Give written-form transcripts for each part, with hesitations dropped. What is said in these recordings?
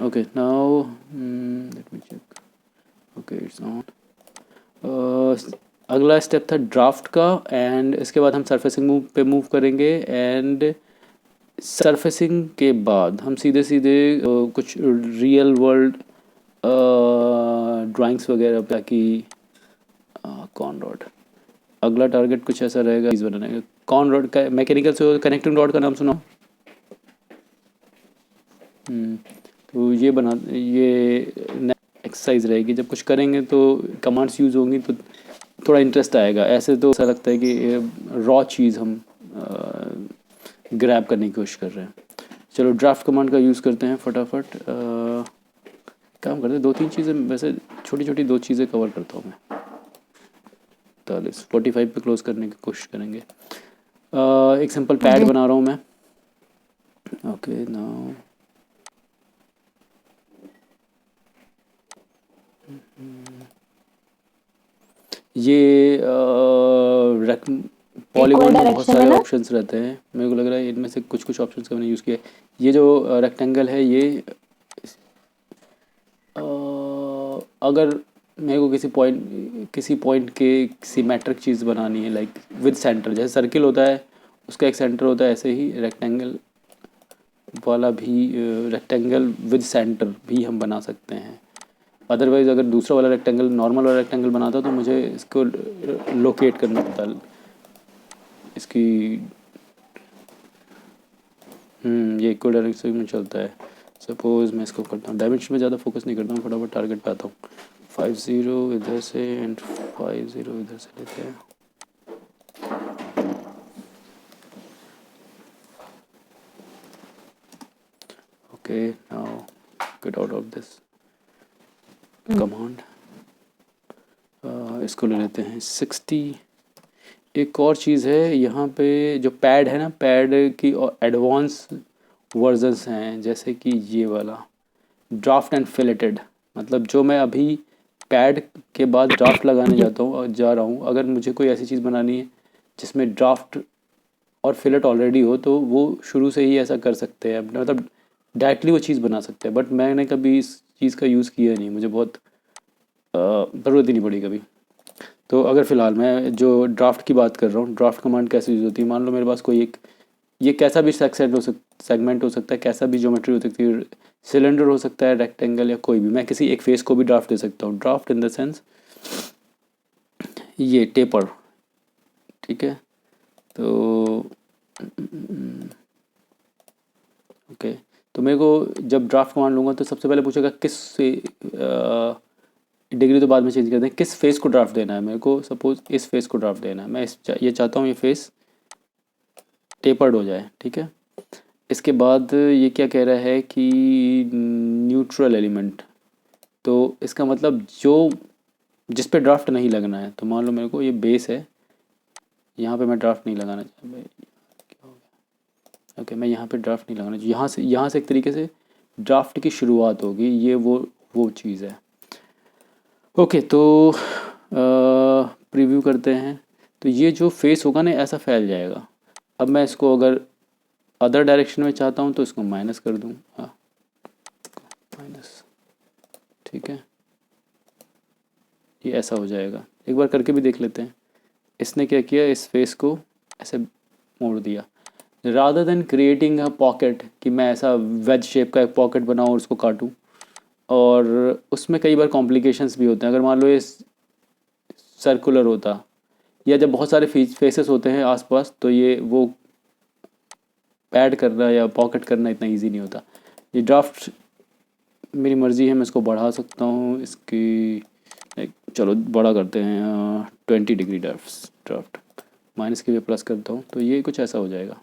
Okay now let me check. Okay it's on. अगला step था draft का, and इसके बाद हम सरफेसिंग पे मूव करेंगे। एंड सरफेसिंग के बाद हम सीधे सीधे कुछ रियल वर्ल्ड ड्राइंग्स वगैरह, ताकि कॉन रॉड अगला टारगेट कुछ ऐसा रहेगा चीज़ बनाने का। कॉन रॉड का मैकेनिकल से कनेक्टिंग रॉड का नाम सुना? तो ये बना, ये एक्सरसाइज रहेगी, जब कुछ करेंगे तो कमांड्स यूज़ होंगी तो थोड़ा इंटरेस्ट आएगा। ऐसे तो ऐसा लगता है कि रॉ चीज़ हम ग्रैब करने की कोशिश कर रहे हैं। चलो ड्राफ्ट कमांड का यूज़ करते हैं फटाफट। काम करते हैं, 2-3 चीज़ें वैसे छोटी छोटी 2 चीज़ें कवर करता हूँ मैं। 45 पे क्लोज करने की कोशिश करेंगे। एक सिंपल पैड बना रहा हूँ मैं। ओके नाउ ये पॉलीगॉन में बहुत सारे ऑप्शंस रहते हैं। मेरे को लग रहा है इनमें से कुछ कुछ ऑप्शंस का मैंने यूज़ किया है। ये जो रेक्टेंगल है ये अगर मेरे को किसी पॉइंट के सिमेट्रिक चीज़ बनानी है, लाइक विद सेंटर, जैसे सर्किल होता है उसका एक सेंटर होता है, ऐसे ही रेक्टेंगल वाला भी, रेक्टेंगल विद सेंटर भी हम बना सकते हैं। अदरवाइज़ अगर दूसरा वाला रेक्टेंगल नॉर्मल वाला रेक्टेंगल बनाता तो मुझे इसको लोकेट करना पड़ता इसकी। ये इक्वल डायरेक्शन में चलता है। सपोज मैं इसको करता हूँ, डायमेंशन में ज़्यादा फोकस नहीं करता हूँ, फटाफट टारगेट पे आता हूँ। 50 इधर से एंड 50 इधर से लेते हैं। Okay now get out of this command. इसको ले लेते हैं 60। एक और चीज़ है यहाँ पे, जो पैड है ना, पैड की एडवांस वर्जन्स हैं, जैसे कि ये वाला ड्राफ्ट एंड फिलेटेड। मतलब जो मैं अभी पैड के बाद ड्राफ्ट लगाने जा रहा हूँ, अगर मुझे कोई ऐसी चीज़ बनानी है जिसमें ड्राफ्ट और फिलेट ऑलरेडी हो, तो वो शुरू से ही ऐसा कर सकते हैं, मतलब डायरेक्टली वो चीज़ बना सकते हैं। बट मैंने कभी इस चीज़ का यूज़ किया नहीं, मुझे बहुत ज़रूरत ही नहीं पड़ी कभी। तो अगर फ़िलहाल मैं जो ड्राफ्ट की बात कर रहा हूँ, ड्राफ्ट कमांड कैसे यूज़ होती है, मान लो मेरे पास कोई एक, ये कैसा भी सेगमेंट हो सकता है, कैसा भी ज्योमेट्री हो सकती है, सिलेंडर हो सकता है, रेक्टेंगल या कोई भी, मैं किसी एक फेस को भी ड्राफ्ट दे सकता हूँ। ड्राफ्ट इन द सेंस ये टेपर, ठीक है। तो ओके, तो मेरे को जब ड्राफ्ट कमांड लूँगा तो सबसे पहले पूछेगा किस डिग्री, तो बाद में चेंज कर दें, किस फेस को ड्राफ्ट देना है मेरे को। सपोज इस फेस को ड्राफ्ट देना है, मैं ये चाहता हूँ ये फेस टेपर्ड हो जाए, ठीक है। इसके बाद ये क्या कह रहा है कि न्यूट्रल एलिमेंट, तो इसका मतलब जो जिस पे ड्राफ्ट नहीं लगना है। तो मान लो मेरे को ये बेस है, यहाँ पे मैं ड्राफ्ट नहीं लगाना चाहता, क्या हो गया। ओके, मैं यहाँ पे ड्राफ्ट नहीं लगाना, यहाँ से एक तरीके से ड्राफ्ट की शुरुआत होगी, ये वो चीज़ है। ओके, तो प्रीव्यू करते हैं। तो ये जो फेस होगा ना, ऐसा फैल जाएगा। अब मैं इसको अगर अदर डायरेक्शन में चाहता हूँ तो इसको माइनस कर दूँ, माइनस, ठीक है। ये ऐसा हो जाएगा। एक बार करके भी देख लेते हैं। इसने क्या किया, इस फेस को ऐसे मोड़ दिया, rather than creating a pocket, कि मैं ऐसा वेज शेप का एक पॉकेट बनाऊँ और उसको काटूँ। और उसमें कई बार कॉम्प्लिकेशंस भी होते हैं। अगर मान लो ये सर्कुलर होता, या जब बहुत सारे फेसेस होते हैं आसपास, तो ये वो पैड करना या पॉकेट करना इतना इजी नहीं होता। ये ड्राफ्ट मेरी मर्ज़ी है, मैं इसको बढ़ा सकता हूँ, इसकी चलो बड़ा करते हैं 20 डिग्री ड्राफ्ट, माइनस के लिए प्लस करता हूँ, तो ये कुछ ऐसा हो जाएगा,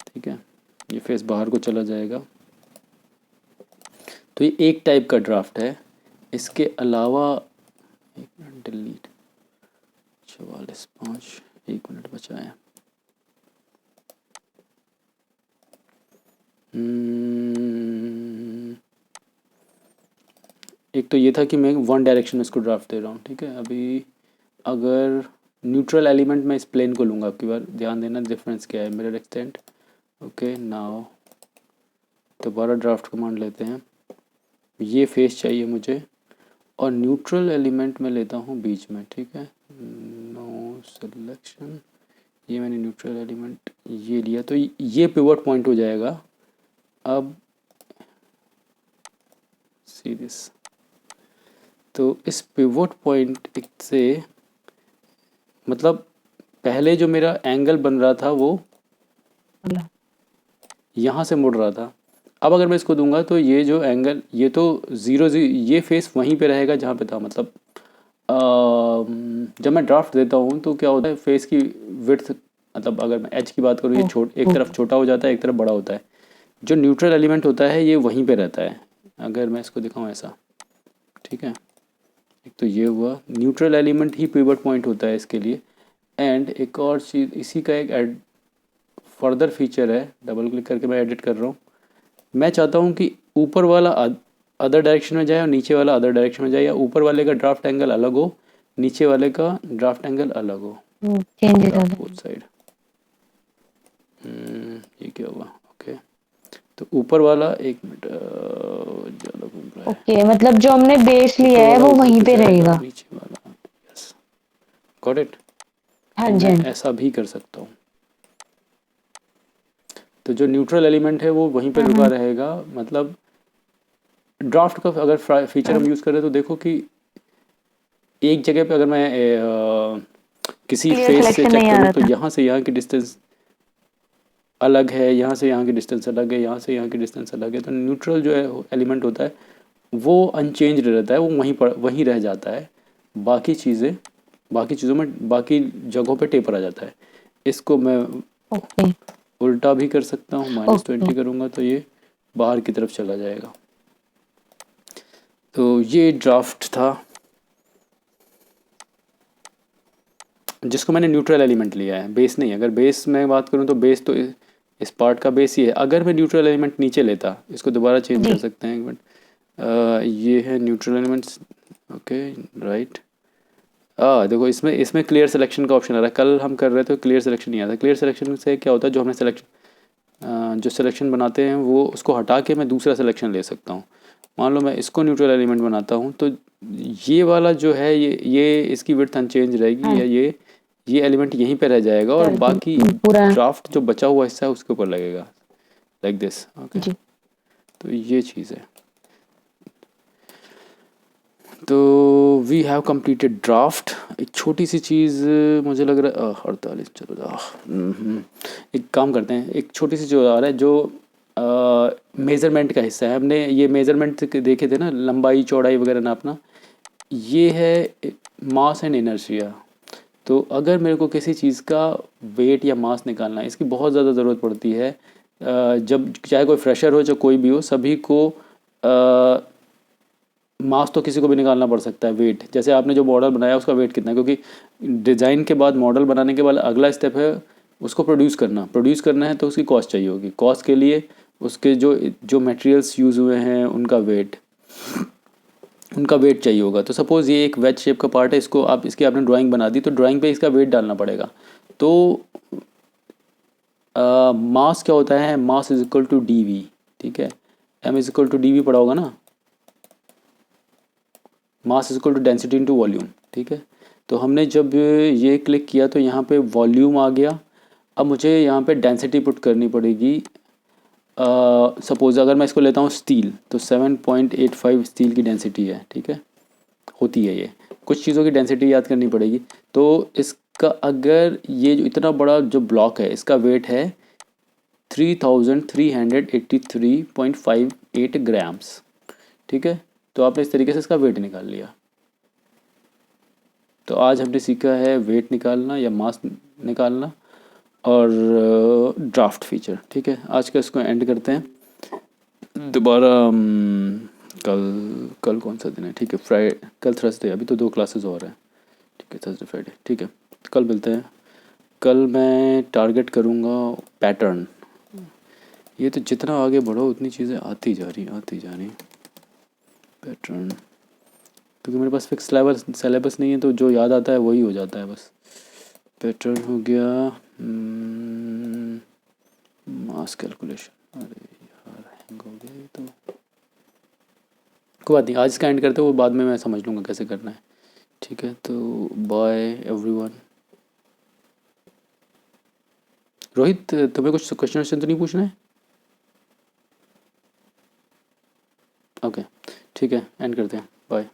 ठीक है। ये फेस बाहर को चला जाएगा। तो ये एक टाइप का ड्राफ्ट है। इसके अलावा, एक मिनट, डिलीट, 44.5, 1 मिनट बचा है। एक तो ये था कि मैं वन डायरेक्शन में इसको ड्राफ्ट दे रहा हूँ, ठीक है। अभी अगर न्यूट्रल एलिमेंट में इस प्लेन को लूँगा, आपकी बार ध्यान देना डिफरेंस क्या है। मिरर एक्सटेंड, ओके नाउ दोबारा ड्राफ्ट कमांड लेते हैं। ये फेस चाहिए मुझे, और न्यूट्रल एलिमेंट मैं लेता हूँ बीच में, ठीक है। नो सिलेक्शन, ये मैंने न्यूट्रल एलिमेंट ये लिया, तो ये पिवट पॉइंट हो जाएगा। अब सी दिस, तो इस पिवट पॉइंट से मतलब पहले जो मेरा एंगल बन रहा था वो यहाँ से मुड़ रहा था। अब अगर मैं इसको दूंगा तो ये जो एंगल, ये तो ज़ीरो ये फेस वहीं पे रहेगा जहाँ पे था। मतलब जब मैं ड्राफ्ट देता हूँ तो क्या होता है, फेस की विड्थ, मतलब अगर मैं एज की बात करूँ, ये एक तरफ छोटा हो जाता है, एक तरफ बड़ा होता है। जो न्यूट्रल एलिमेंट होता है ये वहीं पे रहता है। अगर मैं इसको दिखाऊँ ऐसा, ठीक है, एक तो ये हुआ, न्यूट्रल एलिमेंट ही पिवट पॉइंट होता है इसके लिए। एंड एक और चीज़ इसी का एक फर्दर फीचर है, डबल क्लिक करके मैं एडिट कर रहा हूँ। मैं चाहता हूँ कि ऊपर वाला अदर डायरेक्शन में जाए और नीचे वाला अदर डायरेक्शन में जाए, या ऊपर वाले का ड्राफ्ट एंगल अलग हो, नीचे वाले का ड्राफ्ट एंगल अलग हो, बोथ साइड। ये क्या हुआ, ओके। तो ऊपर वाला, एक मिनट, ज़्यादा घूम रहा है। ओके, मतलब जो हमने बेस लिया है वो वहीं पे रहेगा। नीचे वाला, यस, गॉट इट। हाँ तो जी, मैं हाँ जी। ऐसा भी कर सकता हूँ। तो जो न्यूट्रल एलिमेंट है वो वहीं पे रुका रहेगा। मतलब ड्राफ्ट का अगर फीचर हम यूज़ करें तो देखो कि एक जगह पे अगर मैं किसी क्लियर फेस से सिलेक्शन चेक नहीं आ करूँ रहा तो था। यहाँ से यहाँ की डिस्टेंस अलग है, यहाँ से यहाँ की डिस्टेंस अलग है, यहाँ से यहाँ की डिस्टेंस अलग है। तो न्यूट्रल जो है एलिमेंट होता है वो अनचेंज रहता है, वो वहीं रह जाता है। बाकी चीज़ों में, बाकी जगहों पे टेपर आ जाता है। इसको मैं ओके। उल्टा भी कर सकता हूँ, ओके। -20 करूँगा तो ये बाहर की तरफ चला जाएगा। तो ये ड्राफ्ट था जिसको मैंने न्यूट्रल एलिमेंट लिया है, बेस नहीं। अगर बेस में बात करूँ तो बेस तो इस पार्ट का बेस ही है। अगर मैं न्यूट्रल एलिमेंट नीचे लेता, इसको दोबारा चेंज कर जी। सकते हैं एक मिनट। ये है न्यूट्रल एलिमेंट्स, ओके, राइट। देखो इसमें इसमें क्लियर सिलेक्शन का ऑप्शन आ रहा है। कल हम कर रहे थे तो क्लियर सिलेक्शन नहीं आता। क्लियर सिलेक्शन से क्या होता है, जो हमने जो सिलेक्शन बनाते हैं वो उसको हटा के मैं दूसरा सिलेक्शन ले सकता हूँ। मान लो मैं इसको न्यूट्रल एलिमेंट बनाता हूँ तो ये वाला जो है ये इसकी विड्थ अनचेंज रहेगी, हाँ या ये एलिमेंट यहीं पे रह जाएगा और जी, बाकी पूरा। ड्राफ्ट जो बचा हुआ हिस्सा है उसके ऊपर लगेगा, लाइक दिस, ओके। जी। तो ये चीज़ है। तो वी हैव कंप्लीटेड ड्राफ्ट। एक छोटी सी चीज़ मुझे लग रहा है 48, चलो एक काम करते हैं, एक छोटी सी जो आ रहा है, जो मेज़रमेंट का हिस्सा है। हमने ये मेज़रमेंट देखे थे ना, लंबाई चौड़ाई वगैरह नापना। ये है मास एंड इनर्शिया। तो अगर मेरे को किसी चीज़ का वेट या मास निकालना है, इसकी बहुत ज़्यादा ज़रूरत पड़ती है। जब चाहे कोई फ्रेशर हो चाहे कोई भी हो, सभी को मास तो किसी को भी निकालना पड़ सकता है। वेट, जैसे आपने जो मॉडल बनाया उसका वेट कितना है, क्योंकि डिज़ाइन के बाद, मॉडल बनाने के बाद अगला स्टेप है उसको प्रोड्यूस करना है, तो उसकी कॉस्ट चाहिए होगी। कॉस्ट के लिए उसके जो जो मटेरियल्स यूज़ हुए हैं उनका वेट चाहिए होगा। तो सपोज़ ये एक वेज शेप का पार्ट है, इसको इसकी आपने ड्राइंग बना दी, तो ड्राइंग पे इसका वेट डालना पड़ेगा। तो मास क्या होता है, mass is equal to D V, ठीक है। M is equal to D V पड़ा होगा ना, mass is equal to density into volume, ठीक है। तो हमने जब ये क्लिक किया तो यहाँ पे वॉल्यूम आ गया। अब मुझे यहाँ पे डेंसिटी पुट करनी पड़ेगी। सपोज़ अगर मैं इसको लेता हूँ स्टील, तो 7.85 स्टील की डेंसिटी है, ठीक है, होती है ये। कुछ चीज़ों की डेंसिटी याद करनी पड़ेगी। तो इसका अगर ये जो इतना बड़ा जो ब्लॉक है, इसका वेट है 3383.58 ग्राम्स, ठीक है। तो आपने इस तरीके से इसका वेट निकाल लिया। तो आज हमने सीखा है वेट निकालना या मास निकालना और ड्राफ्ट फीचर, ठीक है। आज का इसको एंड करते हैं। दोबारा कल कल कौन सा दिन है, ठीक है, फ्राइडे, कल थर्सडे, अभी तो 2 क्लासेस और हैं, ठीक है, थर्सडे फ्राइडे, ठीक है। कल मिलते हैं। कल मैं टारगेट करूँगा पैटर्न। ये तो जितना आगे बढ़ो उतनी चीज़ें आती जा रही पैटर्न, क्योंकि मेरे पास फिक्स सेलेबस नहीं है, तो जो याद आता है वही हो जाता है बस। पैटर्न हो गया, मास कैलकुलेशन, अरे यार हैंग हो गया ये तो। कोई बात नहीं, आज इसका एंड करते हैं, वो बाद में मैं समझ लूँगा कैसे करना है। ठीक है, तो बाय एवरीवन। रोहित, तुम्हें कुछ क्वेश्चन तो नहीं पूछना है? ओके, ठीक है, एंड करते हैं, बाय।